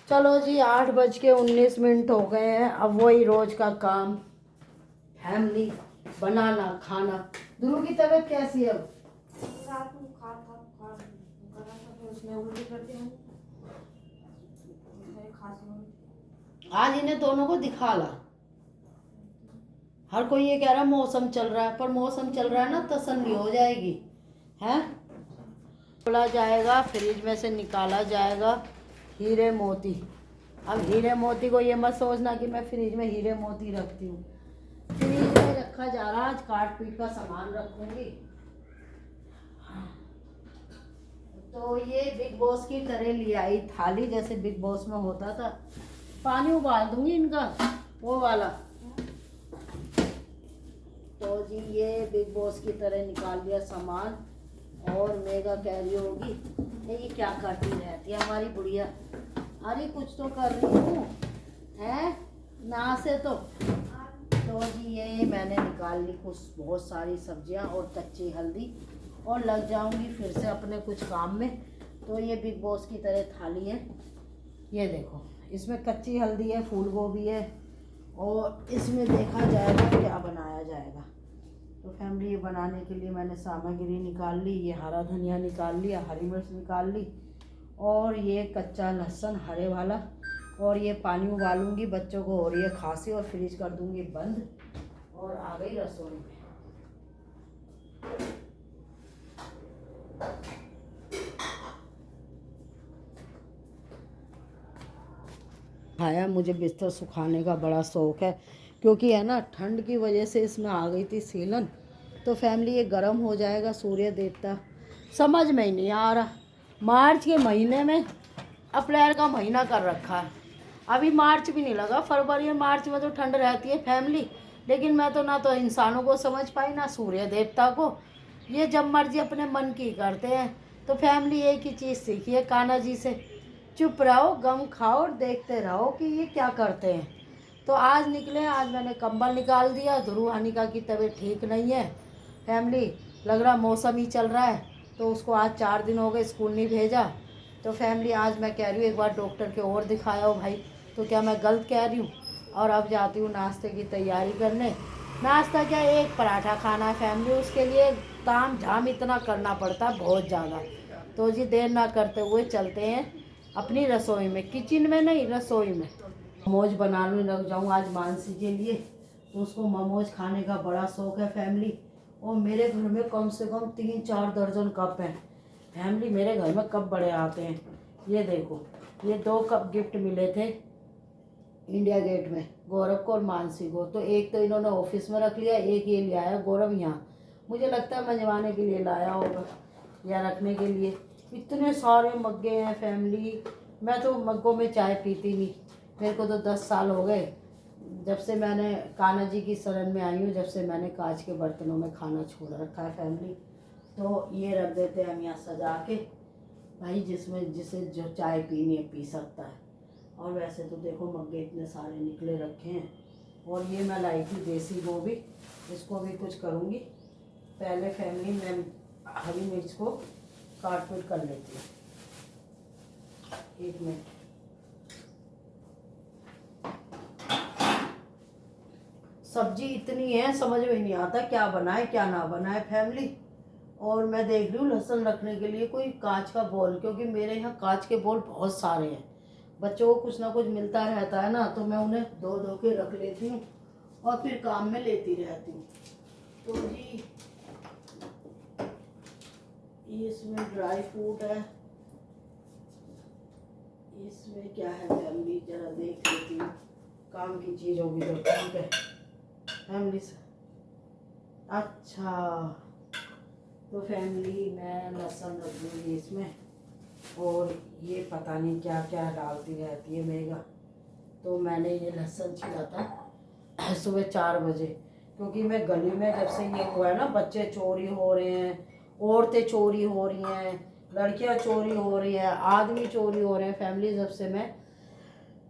चलो जी, 8:19 हो गए हैं। अब वही रोज का काम, फैमिली, बनाना खाना। ध्रुव की तबीयत कैसी है अब? रात को करा था तो उसने उल्टी कर दिया। खांसी हो रही। आज इन्हें दोनों को दिखा ला। हर कोई ये कह रहा है मौसम चल रहा है, पर मौसम चल रहा है ना, तसल्ली हो जाएगी हैं। खोला जाएगा, फ्रिज में से निकाला जाएगा हीरे मोती। अब हीरे मोती को ये मत सोचना कि मैं फ्रिज में हीरे मोती रखती हूँ। फ्रिज में रखा जा रहा है। आज काट पीट का सामान रखूंगी। तो ये बिग बॉस की तरह ले आई थाली, जैसे बिग बॉस में होता था। पानी उबाल दूंगी इनका, वो वाला। तो जी ये बिग बॉस की तरह निकाल दिया सामान। और मेगा कह रही होगी ये क्या करती रहती है हमारी बुढ़िया। अरे कुछ तो कर रही हूँ है ना से तो जी ये मैंने निकाल ली कुछ बहुत सारी सब्जियां और कच्ची हल्दी, और लग जाऊंगी फिर से अपने कुछ काम में। तो ये बिग बॉस की तरह थाली है। ये देखो, इसमें कच्ची हल्दी है, फूल गोभी है, और इसमें देखा जाएगा क्या बनाया जाएगा। तो फैमिली, ये बनाने के लिए मैंने सामग्री निकाल ली। ये हरा धनिया निकाल लिया, हरी मिर्च निकाल ली, और ये कच्चा लहसुन हरे वाला, और ये पानी उबालूंगी। बच्चों को हो रही है खांसी, और फ्रिज कर दूंगी बंद, और आ गई रसोई में। खाया, मुझे बिस्तर सुखाने का बड़ा शौक है, क्योंकि है ना ठंड की वजह से इसमें आ गई थी सीलन। तो फैमिली, ये गर्म हो जाएगा। सूर्य देवता समझ में ही नहीं आ रहा। मार्च के महीने में अप्रैल का महीना कर रखा है, अभी मार्च भी नहीं लगा। फरवरी और मार्च में तो ठंड रहती है फैमिली, लेकिन मैं तो ना तो इंसानों को समझ पाई ना सूर्य देवता को। ये जब मर्जी अपने मन की करते हैं। तो फैमिली, एक ही चीज़ सीखी है कान्हा जी से, चुप रहो, गम खाओ और देखते रहो कि ये क्या करते हैं। तो आज निकले, आज मैंने कंबल निकाल दिया। ध्रुव हनिका की तबीयत ठीक नहीं है फैमिली, लग रहा मौसम ही चल रहा है, तो उसको आज 4 दिन हो गए स्कूल नहीं भेजा। तो फैमिली, आज मैं कह रही हूँ एक बार डॉक्टर के और दिखाया हो भाई। तो क्या मैं गलत कह रही हूँ? और अब जाती हूँ नाश्ते की तैयारी करने। नाश्ता क्या, एक पराठा खाना है फैमिली, उसके लिए ताम झाम इतना करना पड़ता है बहुत ज़्यादा। तो जी देर ना करते हुए चलते हैं अपनी रसोई में, किचन में नहीं, रसोई में। मोमोज बनाने लग जाऊँ आज मानसी के लिए। तो उसको मोमोज खाने का बड़ा शौक है फैमिली। और मेरे घर में कम से कम 3-4 दर्जन कप हैं फैमिली। मेरे घर में कप बड़े आते हैं। ये देखो, ये 2 कप गिफ्ट मिले थे इंडिया गेट में, गौरव को और मानसी को। तो एक तो इन्होंने ऑफिस में रख लिया, एक ये ले आया गौरव यहाँ। मुझे लगता है मंजवाने के लिए लाया होगा या रखने के लिए। इतने सारे मग्गे हैं फैमिली। मैं तो मग्गों में चाय पीती नहीं। मेरे को तो 10 साल हो गए जब से मैंने कान्हा जी की शरण में आई हूँ, जब से मैंने कांच के बर्तनों में खाना छोड़ रखा है फैमिली। तो ये रख देते हैं हम यहाँ सजा के, भाई जिसमें जिसे जो चाय पीनी है पी सकता है। और वैसे तो देखो मग्गे इतने सारे निकले रखे हैं। और ये मैं लाई थी देसी गोभी, इसको भी कुछ करूँगी। पहले फैमिली मैं हरी मिर्च को काट पीट कर लेती हूँ। 1 मिनट। सब्जी इतनी है, समझ में नहीं आता क्या बनाए क्या ना बनाए फैमिली। और मैं देख रही हूँ लहसुन रखने के लिए कोई कांच का बोल, क्योंकि मेरे यहाँ कांच के बोल बहुत सारे हैं। बच्चों को कुछ ना कुछ मिलता रहता है ना, तो मैं उन्हें धो धो के रख लेती हूँ और फिर काम में लेती रहती हूँ। तो जी इसमें ड्राई फ्रूट है, इसमें क्या है फैमिली जरा देख लेती हूँ। काम की चीज़ होगी तो ठीक है फैमिली से। अच्छा, तो फैमिली मैं लहसुन रख दूँगी इसमें। और ये पता नहीं क्या क्या डालती रहती है मेगा। तो मैंने ये लहसुन छिला था सुबह 4 बजे, क्योंकि मैं गली में जब से ये हुआ है ना, बच्चे चोरी हो रहे हैं, औरतें चोरी हो रही हैं, लड़कियां चोरी हो रही हैं, आदमी चोरी हो रहे हैं फैमिली। जब से मैं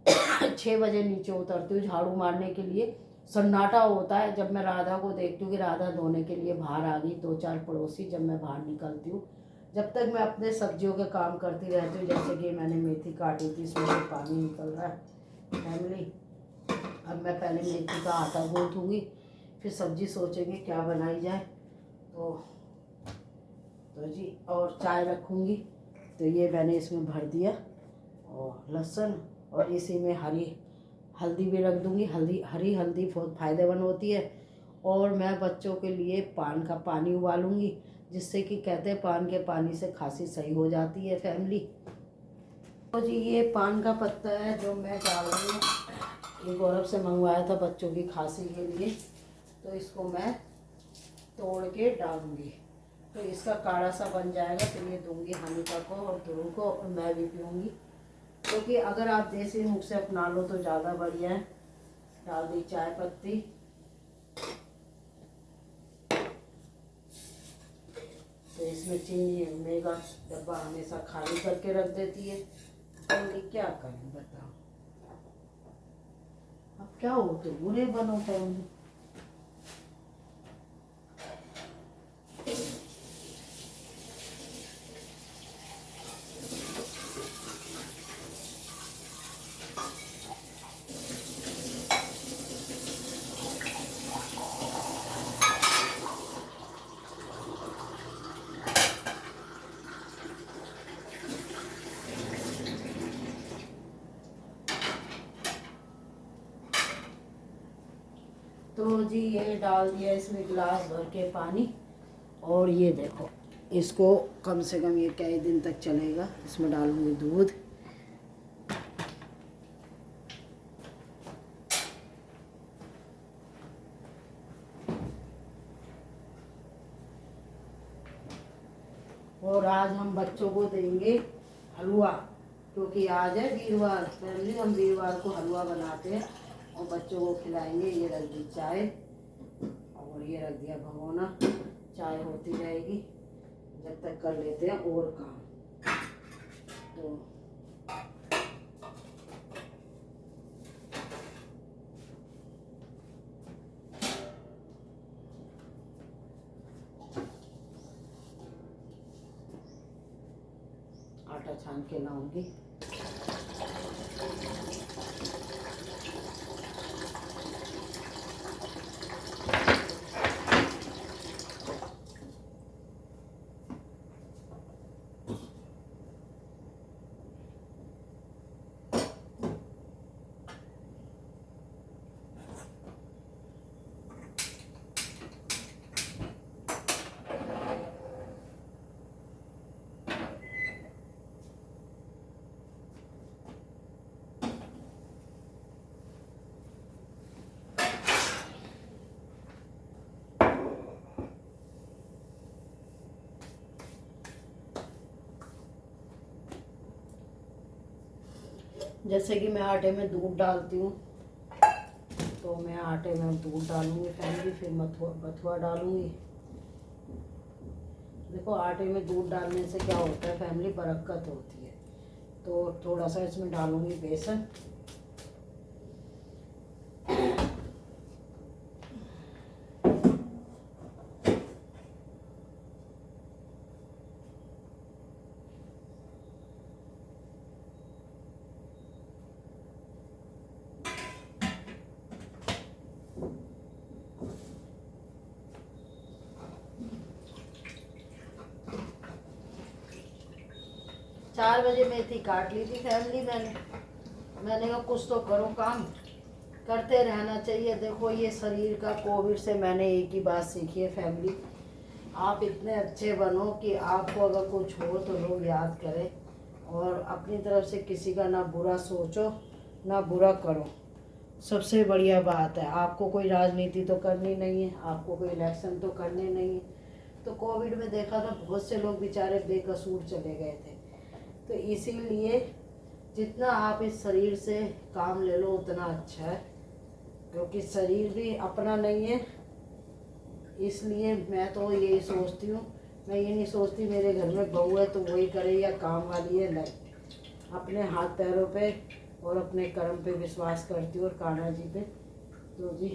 6 बजे नीचे उतरती हूँ झाड़ू मारने के लिए, सन्नाटा होता है। जब मैं राधा को देखती हूँ कि राधा धोने के लिए बाहर आ गई, 2-4 पड़ोसी, जब मैं बाहर निकलती हूँ जब तक मैं अपने सब्जियों के काम करती रहती हूँ, जैसे कि मैंने मेथी काटी थी, इसमें से पानी निकल रहा है फैमिली। अब मैं पहले मेथी का आटा गूँथूँगी, फिर सब्जी सोचेंगे क्या बनाई जाए। तो जी, और चाय रखूँगी। तो ये मैंने इसमें भर दिया, और लहसुन, और इसी में हरी हल्दी भी रख दूँगी। हरी हल्दी बहुत फ़ायदेमंद होती है। और मैं बच्चों के लिए पान का पानी उबालूँगी, जिससे कि कहते हैं पान के पानी से खांसी सही हो जाती है फैमिली। तो जी, ये पान का पत्ता है जो मैं डाल रही हूँ। ये गौरव से मंगवाया था बच्चों की खांसी के लिए, तो इसको मैं तोड़ के डालूँगी। तो इसका काढ़ा सा बन जाएगा, तो ये दूँगी हनीता को और ध्रुव को, और मैं भी पीऊँगी। क्योंकि अगर आप देसी नुस्खे अपना लो तो ज़्यादा बढ़िया है। डाल दी चाय पत्ती, तो इसमें चीनी मेगा डब्बा हमेशा खाली करके रख देती है। तो ये क्या करें बताओ, अब क्या हो तो बुरे बनो फैमिली। तो जी, ये डाल दिया इसमें गिलास भर के पानी। और ये देखो, इसको कम से कम ये कई दिन तक चलेगा। इसमें डालूंगी दूध, और आज हम बच्चों को देंगे हलवा, क्योंकि आज है वीरवार। फैमिली, हम वीरवार को हलवा बनाते हैं और बच्चों को खिलाएंगे। ये रख दी चाय, और ये रख दिया भगोना। चाय होती रहेगी जब तक कर लेते हैं और काम। तो आटा छान के लाऊंगी। जैसे कि मैं आटे में दूध डालती हूँ, तो मैं आटे में दूध डालूंगी फैमिली, फिर बथुआ डालूंगी। देखो, आटे में दूध डालने से क्या होता है फैमिली, बरकत होती है। तो थोड़ा सा इसमें डालूंगी बेसन। 4 बजे मेथी काट ली थी फैमिली मैंने कहा कुछ तो करो, काम करते रहना चाहिए। देखो, ये शरीर का कोविड से मैंने एक ही बात सीखी है फैमिली, आप इतने अच्छे बनो कि आपको अगर कुछ हो तो लोग याद करें, और अपनी तरफ से किसी का ना बुरा सोचो ना बुरा करो। सबसे बढ़िया बात है, आपको कोई राजनीति तो करनी नहीं है, आपको कोई इलेक्शन तो करने नहीं है। तो कोविड में देखा था बहुत से लोग बेचारे बेकसूर चले गए थे। तो इसीलिए जितना आप इस शरीर से काम ले लो उतना अच्छा है, क्योंकि शरीर भी अपना नहीं है। इसलिए मैं तो यही सोचती हूँ, मैं ये नहीं सोचती मेरे घर में बहू है तो वही करे या काम वाली है, नहीं। अपने हाथ पैरों पे और अपने कर्म पे विश्वास करती हूँ, और कान्हा जी पे। तो जी,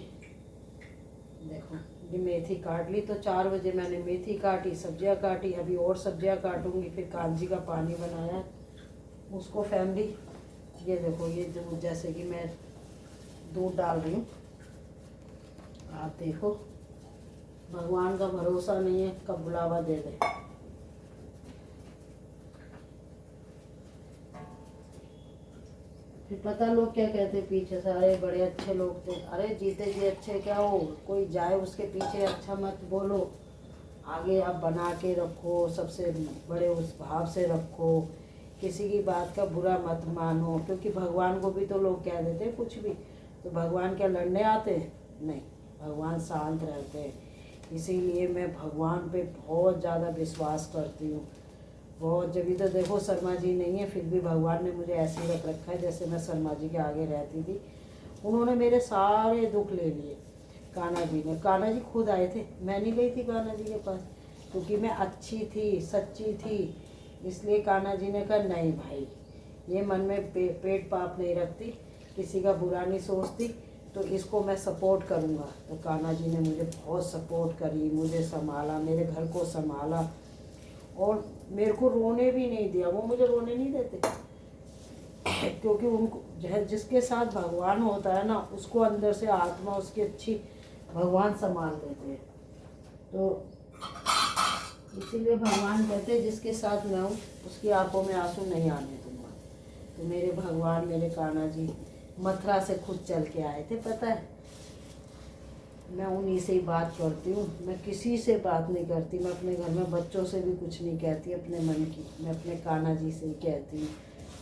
देखो ये मेथी काट ली, तो 4 बजे मैंने मेथी काटी, सब्जियां काटी, अभी और सब्जियां काटूंगी। फिर कांजी का पानी बनाया उसको फैमिली। ये देखो ये दूध, जैसे कि मैं दूध डाल रही हूँ, आप देखो भगवान का भरोसा नहीं है, कब बुलावा दे दे। फिर पता लोग क्या कहते पीछे से, अरे बड़े अच्छे लोग थे। अरे जीते जी अच्छे क्या हो, कोई जाए उसके पीछे अच्छा मत बोलो, आगे आप बना के रखो, सबसे बड़े उस भाव से रखो, किसी की बात का बुरा मत मानो। क्योंकि भगवान को भी तो लोग कह देते हैं कुछ भी, तो भगवान क्या लड़ने आते हैं? नहीं, भगवान शांत रहते हैं। इसीलिए मैं भगवान पे बहुत ज़्यादा विश्वास करती हूँ, बहुत। जब भी तो देखो शर्मा जी नहीं है, फिर भी भगवान ने मुझे ऐसे ही रख रखा है जैसे मैं शर्मा जी के आगे रहती थी। उन्होंने मेरे सारे दुख ले लिए, कान्हा जी ने। कान्हा जी खुद आए थे, मैं नहीं गई थी कान्हा जी के पास, क्योंकि मैं अच्छी थी, सच्ची थी। इसलिए कान्हा जी ने कहा नहीं भाई, ये मन में पेट पाप नहीं रखती, किसी का बुरा नहीं सोचती, तो इसको मैं सपोर्ट करूँगा। तो कान्हा जी ने मुझे बहुत सपोर्ट करी, मुझे संभाला, मेरे घर को संभाला, और मेरे को रोने भी नहीं दिया। वो मुझे रोने नहीं देते, क्योंकि उनको जिसके साथ भगवान होता है ना, उसको अंदर से आत्मा उसकी अच्छी भगवान संभाल देते हैं। तो इसीलिए भगवान कहते हैं जिसके साथ मैं हूँ उसकी आंखों में आंसू नहीं आने दूंगा। तो मेरे भगवान, मेरे कान्हा जी मथुरा से खुद चल के आए थे, पता है। मैं उन्हीं से ही बात करती हूँ, मैं किसी से बात नहीं करती। मैं अपने घर में बच्चों से भी कुछ नहीं कहती अपने मन की, मैं अपने कान्हा जी से ही कहती हूँ।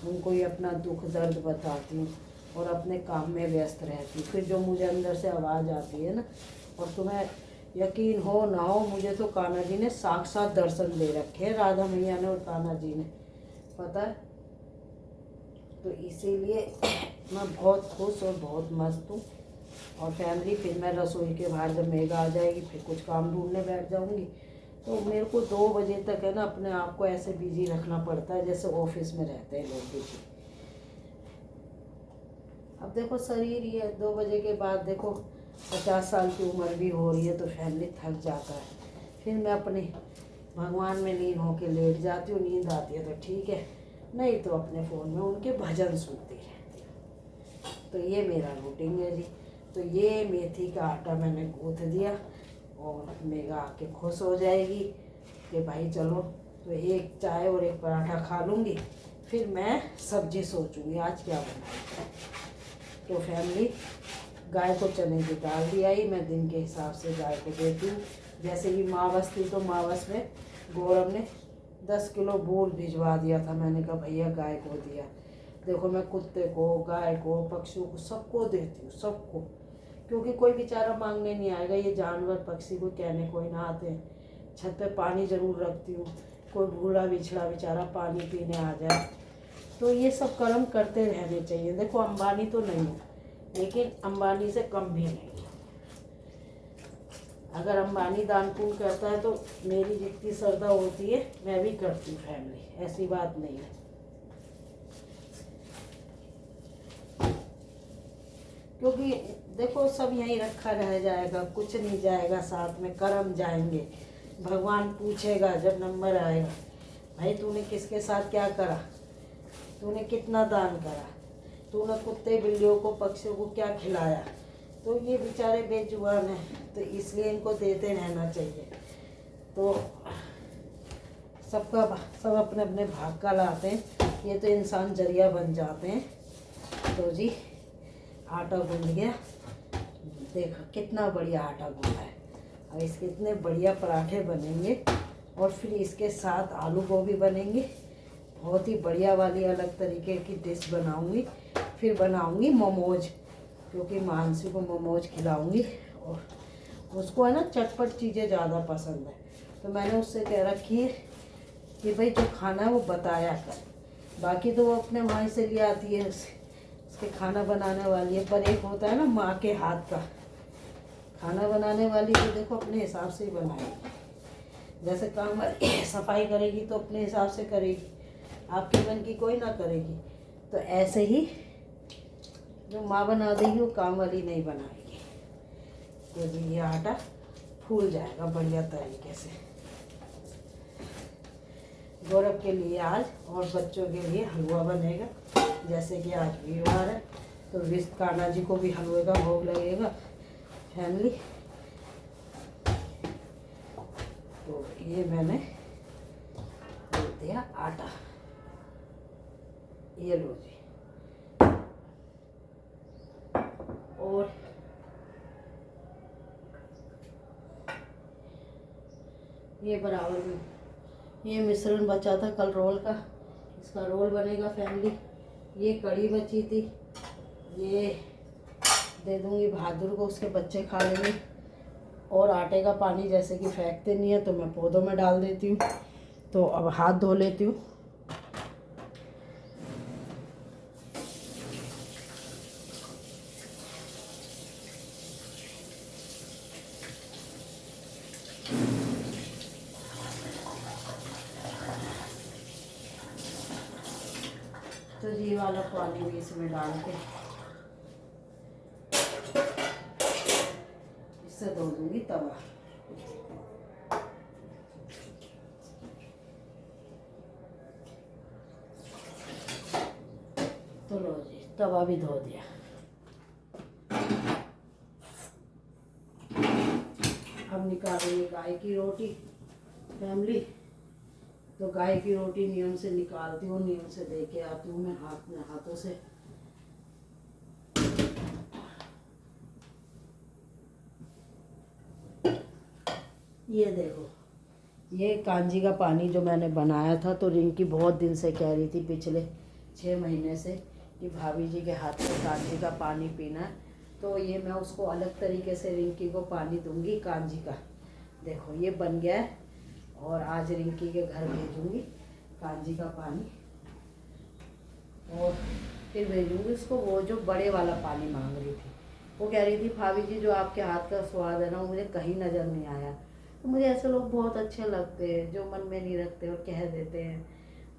उनको ही अपना दुख दर्द बताती हूँ और अपने काम में व्यस्त रहती हूँ। फिर जो मुझे अंदर से आवाज़ आती है ना, और तुम्हें यकीन हो ना हो, मुझे तो कान्हा जी ने साक्षात दर्शन दे रखे हैं, राधा मैया ने और कान्हा जी ने, पता है। तो इसीलिए मैं बहुत खुश और बहुत मस्त हूँ। और फैमिली, फिर मैं रसोई के बाहर जब मेघा आ जाएगी, फिर कुछ काम ढूंढने बैठ जाऊंगी। तो मेरे को 2 बजे तक है ना अपने आप को ऐसे बिजी रखना पड़ता है जैसे ऑफिस में रहते हैं लोग बिजी। अब देखो शरीर ही है, 2 बजे के बाद देखो 50 साल की उम्र भी हो रही है, तो फैमिली थक जाता है। फिर मैं अपने भगवान में लीन होकर लेट जाती हूँ। नींद आती है तो ठीक है, नहीं तो अपने फ़ोन में उनके भजन सुनती रहती हूँ। तो ये मेरा रूटीन है जी। तो ये मेथी का आटा मैंने गूँथ दिया, और मेघा आके खुश हो जाएगी कि भाई चलो, तो एक चाय और एक पराठा खा लूँगी। फिर मैं सब्जी सोचूंगी आज क्या बनाऊँ। तो फैमिली, गाय को चने की दाल दी आई, मैं दिन के हिसाब से गाय को देती हूँ। जैसे कि मावस थी, तो मावस में गौरव ने 10 किलो बूल भिजवा दिया था। मैंने कहा भैया गाय को दिया। देखो मैं कुत्ते को, गाय को, पक्षियों को, सबको देती हूँ, सबको। क्योंकि कोई बेचारा मांगने नहीं आएगा, ये जानवर पक्षी को कहने कोई ना आते हैं। छत पे पानी ज़रूर रखती हूँ, कोई भूला बिछड़ा बेचारा पानी पीने आ जाए। तो ये सब कर्म करते रहने चाहिए। देखो अंबानी तो नहीं हूँ, लेकिन अंबानी से कम भी नहीं। अगर अंबानी दान पुण्य करता है तो मेरी जितनी श्रद्धा होती है मैं भी करती हूँ फैमिली, ऐसी बात नहीं है। क्योंकि देखो सब यहीं रखा रह जाएगा, कुछ नहीं जाएगा, साथ में कर्म जाएंगे। भगवान पूछेगा जब नंबर आएगा, भाई तूने किसके साथ क्या करा, तूने कितना दान करा, तूने कुत्ते बिल्लियों को, पक्षियों को क्या खिलाया। तो ये बेचारे बेजुबान हैं, तो इसलिए इनको देते रहना चाहिए। तो सब अपने अपने भाग का लाते हैं, ये तो इंसान जरिया बन जाते हैं। तो जी आटा गूंद गया, देखो कितना बढ़िया आटा गूंदा है। अब इसके इतने बढ़िया पराठे बनेंगे, और फिर इसके साथ आलू गोभी बनेंगे। बहुत ही बढ़िया वाली अलग तरीके की डिश बनाऊंगी। फिर बनाऊंगी मोमोज, क्योंकि मानसी को मोमोज खिलाऊंगी, और उसको है ना चटपट चीज़ें ज़्यादा पसंद है। तो मैंने उससे कह रखी है कि भाई जो खाना है वो बताया कर, बाकी तो वो अपने वहाँ से ले आती है, उसके खाना बनाने वाली है। पर एक होता है ना माँ के हाथ का खाना बनाने वाली, तो देखो अपने हिसाब से ही बनाएगी। जैसे काम सफाई करेगी तो अपने हिसाब से करेगी, आपके मन की कोई ना करेगी। तो ऐसे ही जो माँ बना देगी वो काम वाली नहीं बनाएगी। तो जी ये आटा फूल जाएगा बढ़िया तरीके से। गौरव के लिए आज और बच्चों के लिए हलवा बनेगा, जैसे कि आज वीरवार है तो विष्णु कान्हा जी को भी हलवे का भोग लगेगा फैमिली। तो ये मैंने दे दिया आटा, ये लो जी। और ये बराबर में ये मिश्रण बचा था कल रोल का, इसका रोल बनेगा फैमिली। ये कड़ी बची थी, ये दे दूंगी बहादुर को, उसके बच्चे खा लेंगे। और आटे का पानी जैसे कि फेंकते नहीं है तो मैं पौधों में डाल देती हूँ। तो अब हाथ धो लेती हूँ। तो जी वाला पानी भी इसमें डाल के इससे धो दूंगी तवा। तो लो जी तवा भी धो दिया। अब निकालेंगे गाय की रोटी फैमिली। तो गाय की रोटी नियम से निकालती हूँ, नियम से दे के आती हूँ मैं हाथों से। ये देखो, ये कांजी का पानी जो मैंने बनाया था, तो रिंकी बहुत दिन से कह रही थी, पिछले 6 महीने से, कि भाभी जी के हाथ से कांजी का पानी पीना है। तो ये मैं उसको अलग तरीके से रिंकी को पानी दूंगी कांजी का। देखो ये बन गया है और आज रिंकी के घर भेजूंगी कांजी का पानी। और फिर भेजूंगी उसको वो जो बड़े वाला पानी मांग रही थी। वो कह रही थी भाभी जी जो आपके हाथ का स्वाद है ना, वो मुझे कहीं नज़र नहीं आया। तो मुझे ऐसे लोग बहुत अच्छे लगते हैं जो मन में नहीं रखते और कह देते हैं।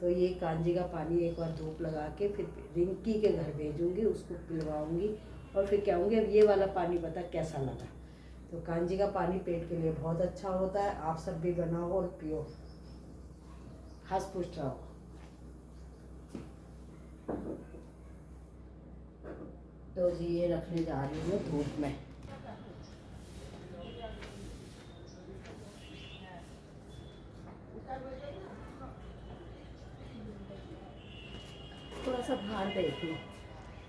तो ये कांजी का पानी एक बार धूप लगा के फिर रिंकी के घर भेजूंगी, उसको पिलवाऊंगी और फिर कहूँगी अब ये वाला पानी बता कैसा लगा। तो कांजी का पानी पेट के लिए बहुत अच्छा होता है, आप सब भी बनाओ और पियो, हंस पुष्ट रहो। तो जी ये रखने जा रही हूँ धूप में। थोड़ा सा बाहर देख लो।